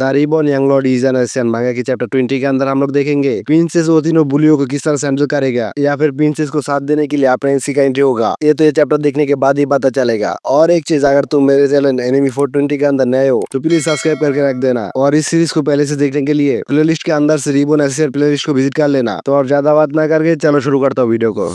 The reborn young Lord is an Asian मांगा की chapter 20 के अंदर हम लोग देखेंगे प्रिंसेस वो तीनों बुलियों को किस तरह से हैंडल करेगा या फिर प्रिंसेस को साथ देने के लिए अपने का एंट्री होगा। ये तो ये चैप्टर देखने के बाद ही पता चलेगा। और एक चीज, अगर तुम मेरे चैनल एनिमी 420 के अंदर नए हो तो प्लीज सब्सक्राइब करके रख देना और इस सीरीज को पहले से देखने के लिए प्लेलिस्ट के अंदर से रिबॉर्न एशियन प्लेलिस्ट को विजिट कर लेना। तो अब ज्यादा बात ना करके चलो शुरू करता हूँ वीडियो को।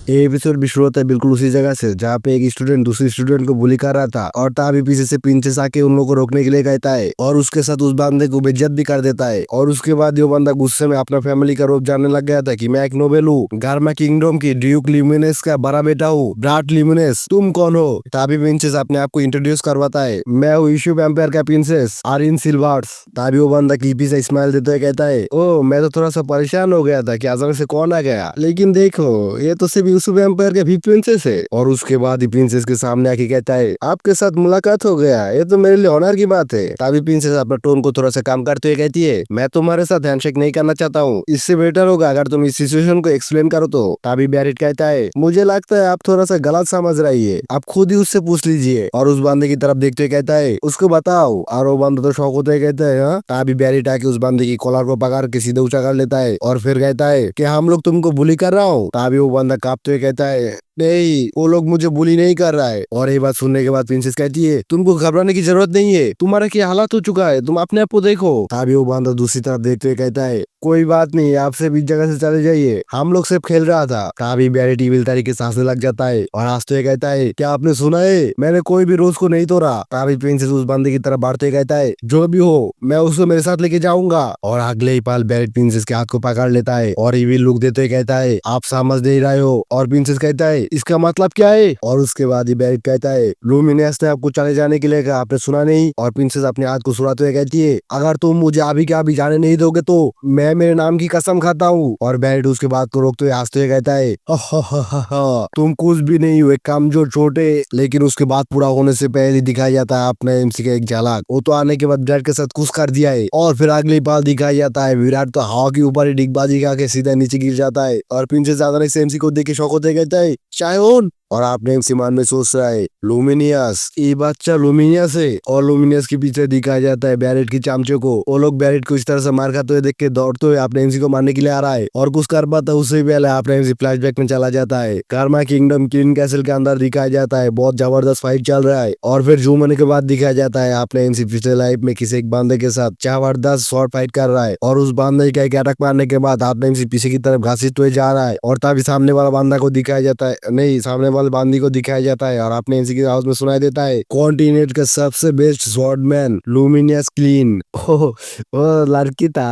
ये एपिसोड भी शुरू होता है बिल्कुल उसी जगह से जहाँ पे एक स्टूडेंट दूसरी स्टूडेंट को बुली कर रहा था और तभी पीछे से प्रिंसेस आके उन लोगों को रोकने के लिए कहता है और उसके साथ उस बंदे को बेइज्जत भी कर देता है। और उसके बाद ये बंदा गुस्से में अपना फैमिली का रूप जानने लग गया था कि मैं एक नोबेल हूँ, गार्मा किंगडम की ड्यूक ल्यूमिनस का बड़ा बेटा हूँ, ब्राट ल्यूमिनस। तुम कौन हो? तभी प्रिंसेस अपने आप को इंट्रोड्यूस करवाता है, मैं हूँ इशू एम्पायर का प्रिंसेस आरिन सिल्वर्स। तभी वो बंदा कीपी से स्माइल देते हुए कहता है, ओ मैं तो थोड़ा सा परेशान हो गया था कि अचानक से कौन आ गया, लेकिन देखो ये तो सिर्फ यूसुफ एम्पायर के प्रिंसेस है। और उसके बाद ही प्रिंसेस के सामने आके कहता है, आपके साथ मुलाकात हो गया, ये तो मेरे लिए ऑनर की बात है। तभी प्रिंसेस अपना टोन को थोड़ा सा कम करते हुए कहती है, मैं तुम्हारे साथ हैंडशेक नहीं करना चाहता हूँ, इससे बेटर होगा अगर तुम इस सिचुएशन को एक्सप्लेन करो तो। तभी बैरिट कहता है, मुझे लगता है आप थोड़ा सा गलत समझ रही है, आप खुद ही उससे पूछ लीजिए। और उस बंदे की तरफ देखते हुए कहता है, उसको बताओ। और वो बंदा तो शौक होते कहता है, हाँ। तभी बैरिट आके उस बंदे की कॉलर को पकड़ के सीधे ऊंचा कर लेता है और फिर कहता है कि हम लोग तुमको बुली कर रहा हूँ। तभी वो बंदा कांपते हुए कहता है, नहीं वो लोग मुझे बुली नहीं कर रहा है। और ये बात सुनने के बाद प्रिंसेस कहती है, तुमको घबराने की जरूरत नहीं है, तुम्हारा क्या हालत हो चुका है, तुम अपने आप को देखो। तभी वो बंदा दूसरी तरफ देखते हुए कहता है, कोई बात नहीं, आप सिर्फ इस जगह से चले जाइए, हम लोग सिर्फ खेल रहा था। तभी बैरिट इविल तरीके से हंसने लग जाता है और हंसते हुए कहता है, क्या आपने सुना है, मैंने कोई भी रूल्स को नहीं तोड़ा। तभी प्रिंसेस उस बंदे की तरफ बढ़ते हुए कहता है, जो भी हो मैं उसको मेरे साथ लेके जाऊंगा। और अगले ही पल बैरिट प्रिंसेस के हाथ को पकड़ लेता है और इविल लुक देते हुए कहता है, आप समझ नहीं रहे हो। और प्रिंसेस कहता है, इसका मतलब क्या है? और उसके बाद ही बैरिट कहता है, लूमिनस ने आपको चले जाने के लिए कहा, आपने सुना नहीं? और प्रिंसेस अपने हाथ को सुराते हुए कहती है, अगर तुम मुझे अभी के अभी जाने नहीं दोगे तो मैं मेरे नाम की कसम खाता हूँ। और बैरिट उसके बात को रोकते हुए हंसते हुए कहता है, तुम कुछ भी नहीं हो, एक कमजोर छोटे। लेकिन उसके बाद पूरा होने से पहले दिखाया जाता है अपने एमसी का एक झलक, वो तो आने के बाद विराट के साथ कुछ कर दिया है। और फिर अगले पल दिखाया जाता है विराट तो हवा के ऊपर ही डिगबाजी करके सीधा नीचे गिर जाता है। और प्रिंसेस अचानक से एमसी को देख के शौक होते कहता है, शायोन। और आपने एमसी मान में सोच रहा है, लूमिनियस, ये बच्चा लूमिनियस है। और लूमिनियस के पीछे दिखाया जाता है बैरिट की चामचे को, वो लोग बैरिट को इस तरह से मार खाते हुए देख के दौड़ते हुए अपने एमसी को मारने के लिए आ रहा है और कुछ कर पाता उससे पहले अपने एमसी फ्लैशबैक में चला जाता है। गार्मा किंगडम क्वीन कैसल के अंदर दिखाया जाता है बहुत जबरदस्त फाइट चल रहा है। और फिर जूम होने के बाद दिखाया जाता है अपने एमसी पिछले लाइफ में किसी एक बंदे के साथ जबरदस्त शॉर्ट फाइट कर रहा है। और उस बंदे का एक अटैक मारने के बाद अपने एमसी पीछे की तरफ घसीटते हुए जा रहा है और तभी सामने वाला बंदा को दिखाया जाता है, नहीं सामने वाले बंदी को दिखाया जाता है और अपने एमसी की आवाज में सुनाई देता है, कॉन्टिनेंट का सबसे बेस्ट स्वॉर्डमैन लूमिनियस क्लीन। वो लड़की था।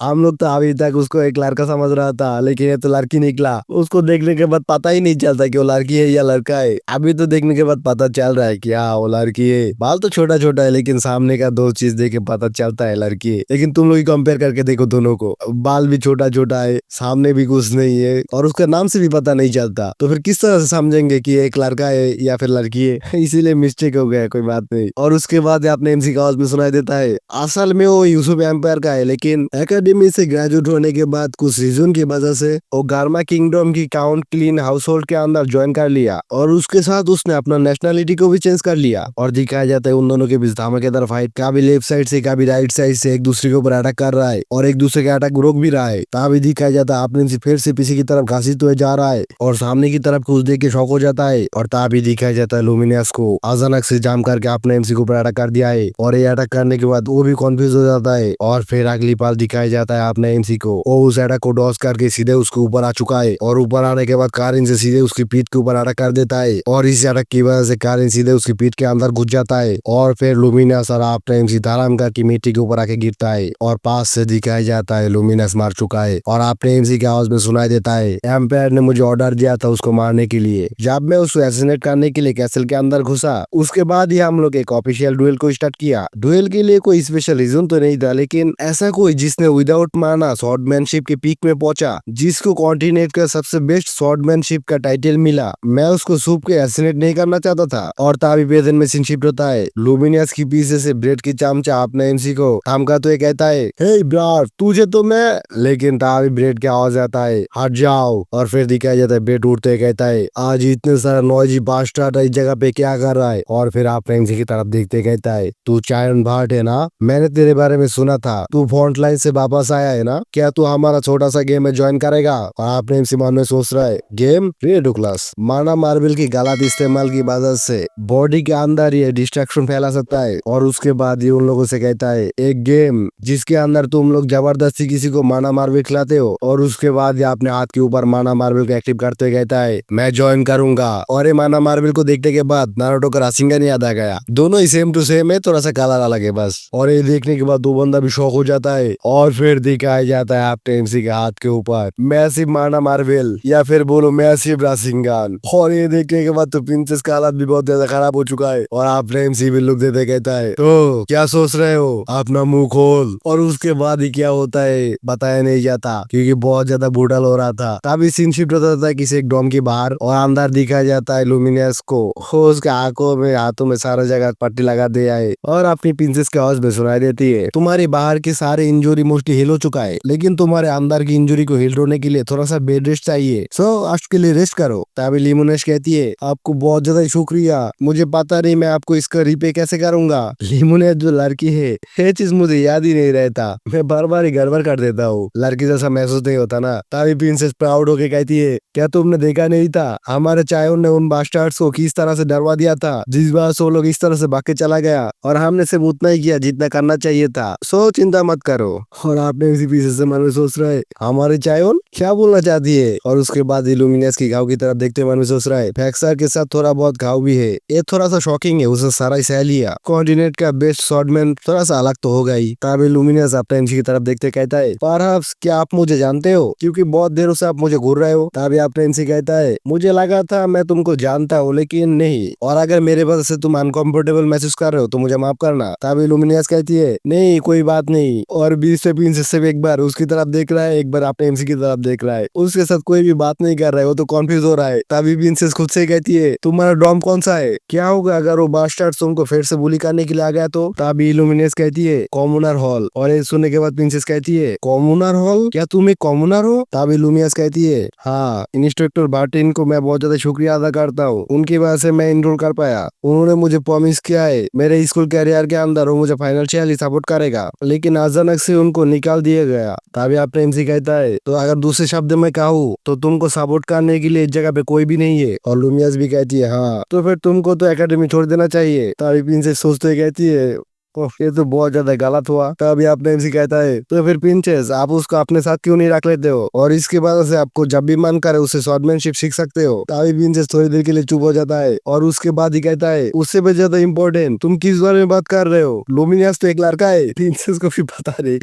हम लोग तो अभी तक उसको एक लड़का समझ रहा था, लेकिन ये तो लड़की निकला। उसको देखने के बाद पता ही नहीं चलता कि वो लड़की है या लड़का है। अभी तो देखने के बाद पता चल रहा है कि हाँ वो लड़की है। बाल तो छोटा छोटा है लेकिन सामने का दो चीज देख के पता चलता है लड़की है। लेकिन तुम लोग कंपेयर करके देखो दोनों को, बाल भी छोटा छोटा है, सामने भी कुछ नहीं है और उसका नाम से भी पता नहीं चलता, तो फिर किस तरह से समझेंगे कि एक लड़का है या फिर लड़की है। इसीलिए मिस्टेक हो गया, कोई बात नहीं। और उसके बाद आपने एमसी का आवाज में सुनाई देता है, असल में वो यूसुफ एम्पायर का है, लेकिन एकेडमी से ग्रेजुएट होने के बाद कुछ रीजन की वजह से वो गार्मा किंगडम की काउंट क्लीन हाउस होल्ड के अंदर ज्वाइन कर लिया और उसके साथ उसने अपना नेशनलिटी को भी चेंज कर लिया। और दिखाया जाता है उन दोनों के बीच धमाकेदार फाइट, कभी लेफ्ट साइड से कभी राइट साइड से एक दूसरे के ऊपर अटैक कर रहा है और एक दूसरे के अटैक रोक भी रहा है। तभी दिखाया जाता है आपने फिर से पीछे की तरफ घसीटते हुए जा रहा है और सामने की तरफ कुछ देख के शौक हो जाता है। और तभी दिखाया जाता है लूमिनियस को अचानक से जाम करके अपने एमसी के ऊपर अटैक कर दिया है और ये अटैक करने के बाद वो भी कंफ्यूज हो जाता है। और फिर अगली पल दिखाया जाता है अपने एमसी को, वो उस अटैक को डॉस करके सीधे उसके ऊपर आ चुका है और ऊपर आने के बाद कारिन से सीधे उसकी पीठ के ऊपर अटैक कर देता है और इस अटैक की वजह से कारिन सीधे उसकी पीठ के अंदर घुस जाता है। और फिर लूमिनियस और अपने एमसी धड़ाम करके मिट्टी के ऊपर आके गिरता है और पास से दिखाया जाता है लूमिनियस मार चुका है। और अपने एमसी की आवाज में सुनाई देता है, एम्पायर ने मुझे ऑर्डर दिया था उसको मारने के लिए। जब मैं उसको एसिनेट करने के लिए कैसल के अंदर घुसा उसके बाद ही हम लोग एक ऑफिशियल डुएल को स्टार्ट किया। डुएल के लिए कोई स्पेशल रीजन तो नहीं था, लेकिन ऐसा कोई जिसने विदाउट माना स्वॉर्डमैनशिप के पीक में पहुंचा, जिसको कॉन्टिनेंट का सबसे बेस्ट स्वॉर्डमैनशिप का टाइटल मिला, मैं उसको सूप के एसिनेट नहीं करना चाहता था। और तभी प्रेजेंट में सीन शिफ्ट होता है, लूमिनियस की पीछे से ब्रेड की चमचा अपने एमसी को थमका तो कहता है, हे ब्रार तुझे तो मैं। लेकिन तभी ब्रेड की आवाज आता है, हट जाओ। और फिर दिखाया जाता है ब्रेड उठते कहता है, आज जी इतने सारा नॉइजी बास्टर्ड इस जगह पे क्या कर रहा है। और फिर आप प्रेम की तरफ देखते कहता है तू चायन भाट है ना, मैंने तेरे बारे में सुना था, तू फ्रंट लाइन से वापस आया है ना, क्या तू हमारा छोटा सा गेम में ज्वाइन करेगा। और आप प्रेम से मन में सोच रहा है गेम रिडिकुलस, माना मार्बल की गलत इस्तेमाल की वजह से बॉडी के अंदर ये डिस्ट्रैक्शन फैला सकता है। और उसके बाद ये उन लोगों से कहता है एक गेम जिसके अंदर तुम लोग जबरदस्ती किसी को माना मार्बल खिलाते हो और उसके बाद ये अपने हाथ के ऊपर माना मार्बल को एक्टिव करते हुए कहता है मैं ज्वाइन करूंगा। और ये माना मार्बल को देखने के बाद नारुतो का राशिंगन याद आ गया। दोनों ही सेम टू सेम है, थोड़ा सा कलर अलग है बस। और ये देखने के बाद दो बंदा भी शौक हो जाता है। और फिर दिखाया जाता है आप टेमसी के हाथ के ऊपर मैसिव माना मार्बल या फिर बोलो मैसिव राशिंगन। और ये देखने के बाद तो प्रिंसेस का हालत भी बहुत ज्यादा खराब हो चुका है। और आप टेमसी भी लुक देते कहता है तो क्या सोच रहे हो, अपना मुंह खोल। और उसके बाद ही क्या होता है बताया नहीं जाता क्योंकि बहुत ज्यादा ब्रूटल हो रहा था। तभी सीन शिफ्ट होता था किसी एक डॉम के बाहर और अंदर दिखाया जाता है लुमिनियस को, उसके आंखों में हाथों में सारा जगह पट्टी लगा दिया है और अपनी प्रिंसेस के आवाज में सुनाई देती है तुम्हारे बाहर के सारे इंजरी मोस्टली हिल हो चुका है, लेकिन तुम्हारे अंदर की इंजरी को हिल होने के लिए थोड़ा सा बेड रेस्ट चाहिए, सो आज के लिए रेस्ट करो। तभी लिमोनेस कहती है आपको बहुत ज्यादा शुक्रिया, मुझे पता नहीं मैं आपको इसका रिपे कैसे करूंगा। लिमोनेस जो लड़की है ये चीज मुझे याद ही नहीं रहता, मैं बार बार ही गड़बड़ कर देता हूँ, लड़की जैसा महसूस नहीं होता ना। तभी प्रिंसेस प्राउड होके कहती है क्या तुमने देखा नहीं था हमारे चायोन ने उन बास्टर्ड्स को किस तरह से डरवा दिया था, जिस बार से वो लोग इस तरह से भाग के चला गया और हमने सिर्फ उतना ही किया जितना करना चाहिए था, सो चिंता मत करो। और आपने इसी पीछे से मन में सोच रहा है हमारे चायोन क्या बोलना चाहती है। और उसके बाद इल्यूमिनस की घाव की तरफ देखते मन में सोच रहा है फैक्सर के साथ थोड़ा बहुत घाव भी है, ये थोड़ा सा शॉकिंग है, उसे सारा ही सह लिया। कॉन्टिनेंट का बेस्ट शॉटमैन थोड़ा सा अलग तो होगा ही। तब इल्यूमिनस अपने की तरफ देखते कहता है परहैप्स क्या आप मुझे जानते हो, क्योंकि बहुत देर से आप मुझे घूर रहे हो। तभी आप प्रेंसी कहता है मुझे लगा था मैं तुमको जानता हूँ लेकिन नहीं, और अगर मेरे वजह से तुम अनकंफर्टेबल महसूस कर रहे हो तो मुझे माफ करना। तभी लुमिनियस कहती है नहीं कोई बात नहीं। और बीच से प्रिंसेस से एक बार उसकी तरफ देख रहा है एक बार अपने एमसी की तरफ देख रहा है, उसके साथ कोई भी बात नहीं कर रहा है, वो तो कॉन्फ्यूज हो रहा है। तभी प्रिंसेस खुद से कहती है तुम्हारा डॉम कौन सा है, क्या होगा अगर वो बास्टर्ड तुमको फिर से बुली करने के लिए आ गया तो। तभी लुमिनियस कहती है कॉमनर हॉल। और ये सुनने के बाद प्रिंसेस कहती है कॉमनर हॉल, क्या तुम एक कॉमनर हो। तभी लुमिनियस कहती है हाँ, इंस्ट्रक्टर बार्टिन को मैं बहुत ज्यादा शुक्रिया अदा करता हूँ, उनकी वजह से मैं इनरोल कर पाया। उन्होंने मुझे प्रॉमिस किया है मेरे स्कूल कैरियर के अंदर वो मुझे फाइनेंशियली सपोर्ट करेगा, लेकिन अचानक से उनको निकाल दिया गया। तभी आप प्रेमसी कहता है तो अगर दूसरे शब्द में कहूँ तो तुमको सपोर्ट करने के लिए इस जगह पे कोई भी नहीं है। और लुमियस भी कहती है हाँ, तो फिर तुमको तो एकेडमी छोड़ देना चाहिए। तभी प्रिंसेस सोचते कहती है ओह ये तो बहुत ज्यादा गलत हुआ। तभी आपने एमसी कहता है तो फिर प्रिंसेस आप उसको अपने साथ क्यों नहीं रख लेते हो और इसके वजह से आपको जब भी मन करे उससे स्वॉर्डमैनशिप सीख सकते हो। तभी प्रिंसेस थोड़ी देर के लिए चुप हो जाता है और उसके बाद ही कहता है उससे भी ज्यादा इम्पोर्टेंट तुम किस बारे में बात कर रहे हो, लुमिनियस तो एक लड़का है। प्रिंसेस को भी पता नहीं,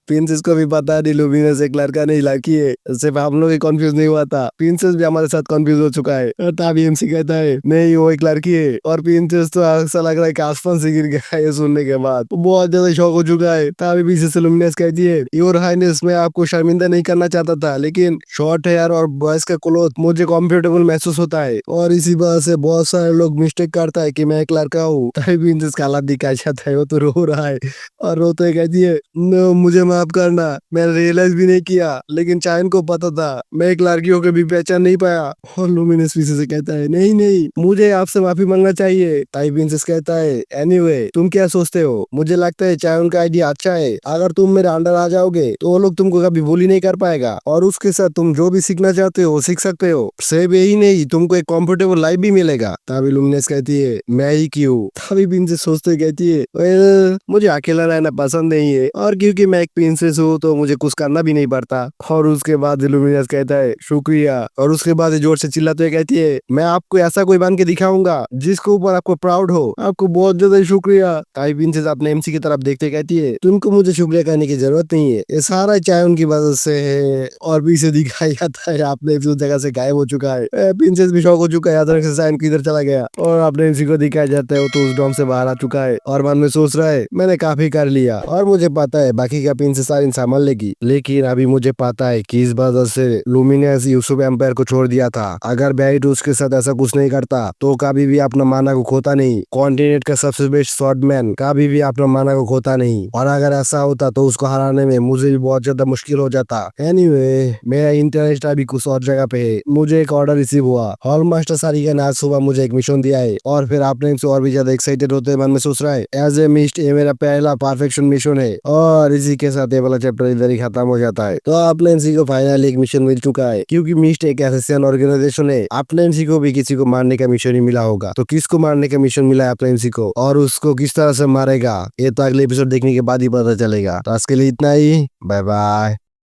प्रिंसेस को भी पता नहीं लुमिनियस एक लड़का नहीं लड़की है, सिर्फ हम लोग ही कंफ्यूज नहीं हुआ था, प्रिंसेस भी हमारे साथ कंफ्यूज हो चुका है। तभी एमसी कहता है नहीं वो एक लड़की है। और प्रिंसेस तो ऐसा लग रहा है कि आसमान से गिर गया ये सुनने के बाद, बहुत ज्यादा शौक हो चुका है। तभी पीछे से लुमिनियस कहती है योर हाइनेस मैं आपको शर्मिंदा नहीं करना चाहता था, लेकिन शॉर्ट हेयर और बॉयज का क्लोथ मुझे कंफर्टेबल महसूस होता है और इसी वजह से बहुत सारे लोग मिस्टेक करता है कि मैं एक लड़का हूँ। तभी प्रिंसेस का हालत दिखाया जाता है, वो तो रो रहा है और रोते हुए कहती है नो मुझे माफ करना, मैंने रियलाइज भी नहीं किया, लेकिन चायन को पता था मैं एक लड़की होकर भी पहचान नहीं पाया। और लुमिनियस पीछे से कहता है नहीं नहीं मुझे आपसे माफी मांगना चाहिए। तभी प्रिंसेस कहता है एनीवे तुम क्या सोचते हो, मुझे लगता है चाहे उनका आइडिया अच्छा है, अगर तुम मेरे अंडर आ जाओगे तो वो लोग तुमको कभी बुली नहीं कर पाएगा और उसके साथ तुम जो भी सीखना चाहते हो वो सीख सकते हो, सिर्फ यही नहीं तुमको एक कंफर्टेबल लाइफ भी मिलेगा। तभी लुमिनियस कहती है मैं ही क्यों। तभी प्रिंसेस सोचते कहती है well, मुझे अकेला रहना पसंद नहीं है और क्योंकि मैं एक प्रिंसेस हूँ तो मुझे कुछ करना भी नहीं पड़ता। और उसके बाद लुमिनियस कहता है शुक्रिया। और उसके बाद जोर से चिल्लाते हुए कहती है मैं आपको ऐसा कोई बन के दिखाऊंगा जिसके ऊपर आपको प्राउड हो, आपको बहुत ज्यादा शुक्रिया। तभी प्रिंसेस अपने एमसी की तरफ देखते कहती है तुमको मुझे शुक्रिया करने की जरूरत नहीं है, ये सारा चाय उनकी वजह से है। और पीछे दिखाया जाता है आपने उस जगह से गायब हो चुका है, प्रिंसेस भी शौक हो चुका है अचानक से चायन किधर चला गया। और अपने एमसी को दिखाया जाता है वो तो उस डॉम से बाहर आ चुका है और मन में सोच रहा है मैंने काफी कर लिया और मुझे पता है बाकी का प्रिंसेस सारी संभाल लेगी, लेकिन अभी मुझे पता है कि इस वजह से लुमिनियस यूसुफ एम्पायर को छोड़ दिया था। अगर बैट उसके साथ ऐसा कुछ नहीं करता तो कभी भी अपना माना को खोता नहीं, कॉन्टिनेंट का सबसे बेस्ट शॉटमैन कभी भी अपना माना को खोता नहीं, और अगर ऐसा होता तो उसको हराने में मुझे भी बहुत ज्यादा मुश्किल हो जाता। एनीवे, मेरा इंटरेस्ट अभी कुछ और जगह पे है। मुझे एक ऑर्डर रिसीव हुआ। हॉल मास्टर सारिका ने आज सुबह मुझे एक मिशन दिया है, और फिर आपने इनसे और भी ज्यादा एक्साइटेड होते मन में सोच रहा है। एज ए मिस्ट, ये मेरा पहला परफेक्शन मिशन है, और इसी के साथ ये वाला चैप्टर इधर ही खत्म हो जाता है। तो आपलेंसी को फाइनली एक मिशन मिल चुका है, क्योंकि मिस्ट एक एसोसिएशन ऑर्गेनाइजेशन है। आपलेंसी को भी किसी को मारने का मिशन ही मिला होगा, तो किसको मारने का मिशन मिला है आपलेंसी को, और उसको किस तरह से मारेगा, ये तो अगले एपिसोड देखने के बाद ही पता चलेगा। तो आज के लिए इतना ही। Bye bye.